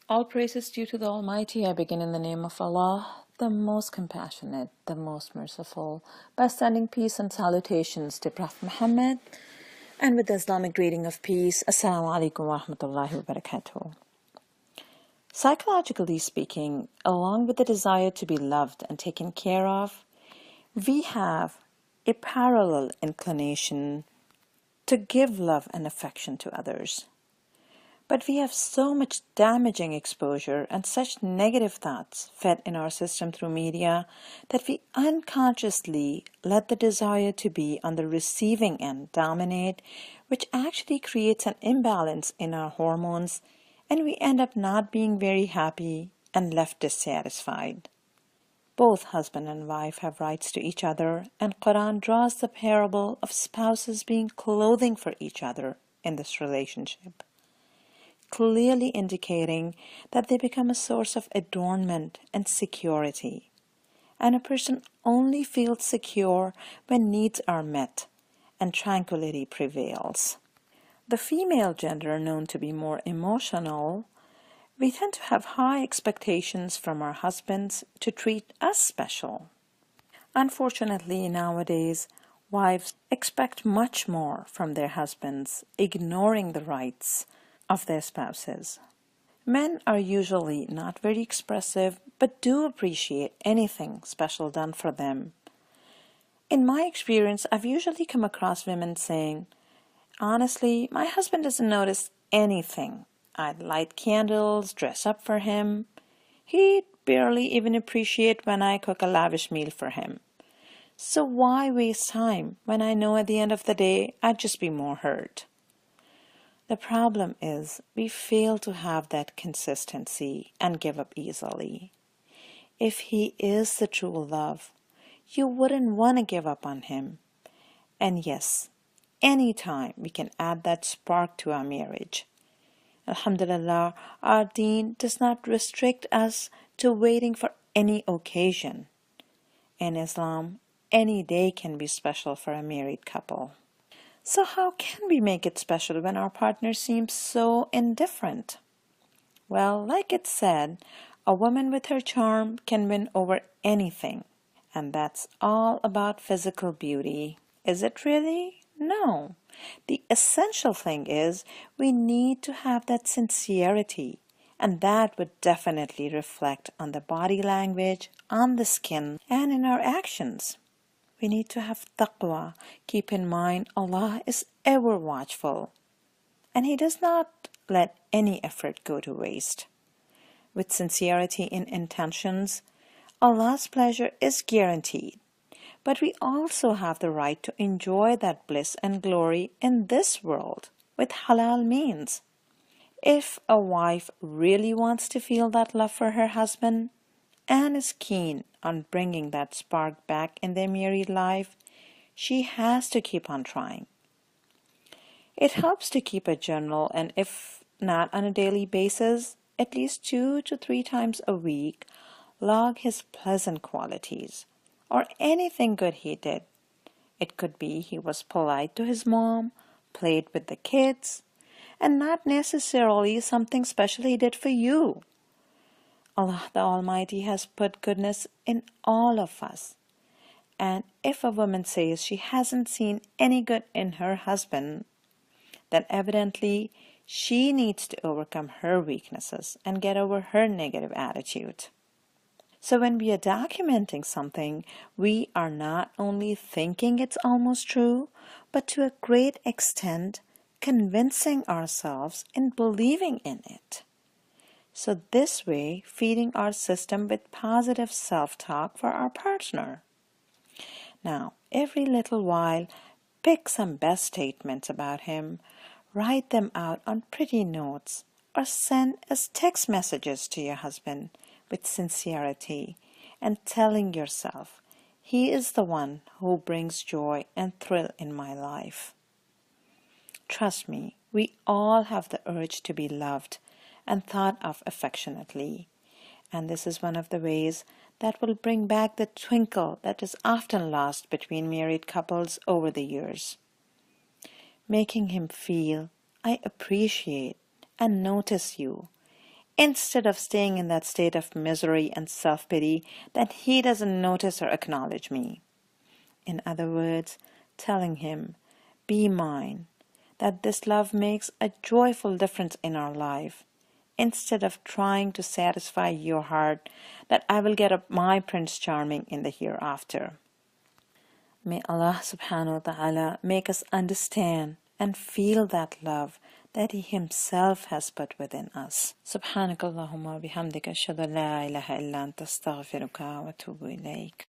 All praise is due to the Almighty. I begin in the name of Allah, the most compassionate, the most merciful, by sending peace and salutations to Prophet Muhammad, and with the Islamic greeting of peace, Assalamu alaikum wa rahmatullahi wa barakatuh. Psychologically speaking, along with the desire to be loved and taken care of, we have a parallel inclination to give love and affection to others. But we have so much damaging exposure and such negative thoughts fed in our system through media that we unconsciously let the desire to be on the receiving end dominate, which actually creates an imbalance in our hormones, and we end up not being very happy and left dissatisfied. Both husband and wife have rights to each other, and Quran draws the parable of spouses being clothing for each other in this relationship, clearly indicating that they become a source of adornment and security. And a person only feels secure when needs are met and tranquility prevails. The female gender, known to be more emotional, we tend to have high expectations from our husbands to treat us special. Unfortunately, nowadays, wives expect much more from their husbands, ignoring the rights of their spouses. Men are usually not very expressive, but do appreciate anything special done for them. In my experience, I've usually come across women saying, "Honestly, my husband doesn't notice anything. I'd light candles, dress up for him. He'd barely even appreciate when I cook a lavish meal for him. So why waste time when I know at the end of the day I'd just be more hurt?" The problem is we fail to have that consistency and give up easily. If he is the true love, you wouldn't want to give up on him. And yes, anytime we can add that spark to our marriage. Alhamdulillah, our deen does not restrict us to waiting for any occasion. In Islam, any day can be special for a married couple. So how can we make it special when our partner seems so indifferent? Well, like it said, a woman with her charm can win over anything. And that's all about physical beauty. Is it really? No. The essential thing is we need to have that sincerity, and that would definitely reflect on the body language, on the skin, and in our actions. We need to have taqwa. Keep in mind, Allah is ever watchful, and He does not let any effort go to waste. With sincerity in intentions, Allah's pleasure is guaranteed. But we also have the right to enjoy that bliss and glory in this world with halal means. If a wife really wants to feel that love for her husband and is keen on bringing that spark back in their married life, she has to keep on trying. It helps to keep a journal, and if not on a daily basis, at least 2 to 3 times a week, log his pleasant qualities or anything good he did. It could be he was polite to his mom, played with the kids, and not necessarily something special he did for you. Allah the Almighty has put goodness in all of us. And if a woman says she hasn't seen any good in her husband, then evidently she needs to overcome her weaknesses and get over her negative attitude. So when we are documenting something, we are not only thinking it's almost true, but to a great extent convincing ourselves and believing in it. So this way, feeding our system with positive self-talk for our partner. Now, every little while, pick some best statements about him, write them out on pretty notes, or send as text messages to your husband with sincerity and telling yourself, he is the one who brings joy and thrill in my life. Trust me, we all have the urge to be loved and thought of affectionately, and this is one of the ways that will bring back the twinkle that is often lost between married couples over the years. Making him feel, I appreciate and notice you, instead of staying in that state of misery and self-pity that he doesn't notice or acknowledge me. In other words, telling him, be mine, that this love makes a joyful difference in our life, instead of trying to satisfy your heart that I will get my Prince Charming in the hereafter. May Allah subhanahu wa ta'ala make us understand and feel that love that He Himself has put within us. Subhanakallahumma bihamdika ashhadu an la ilaha illa anta astaghfiruka wa atubu ilayk.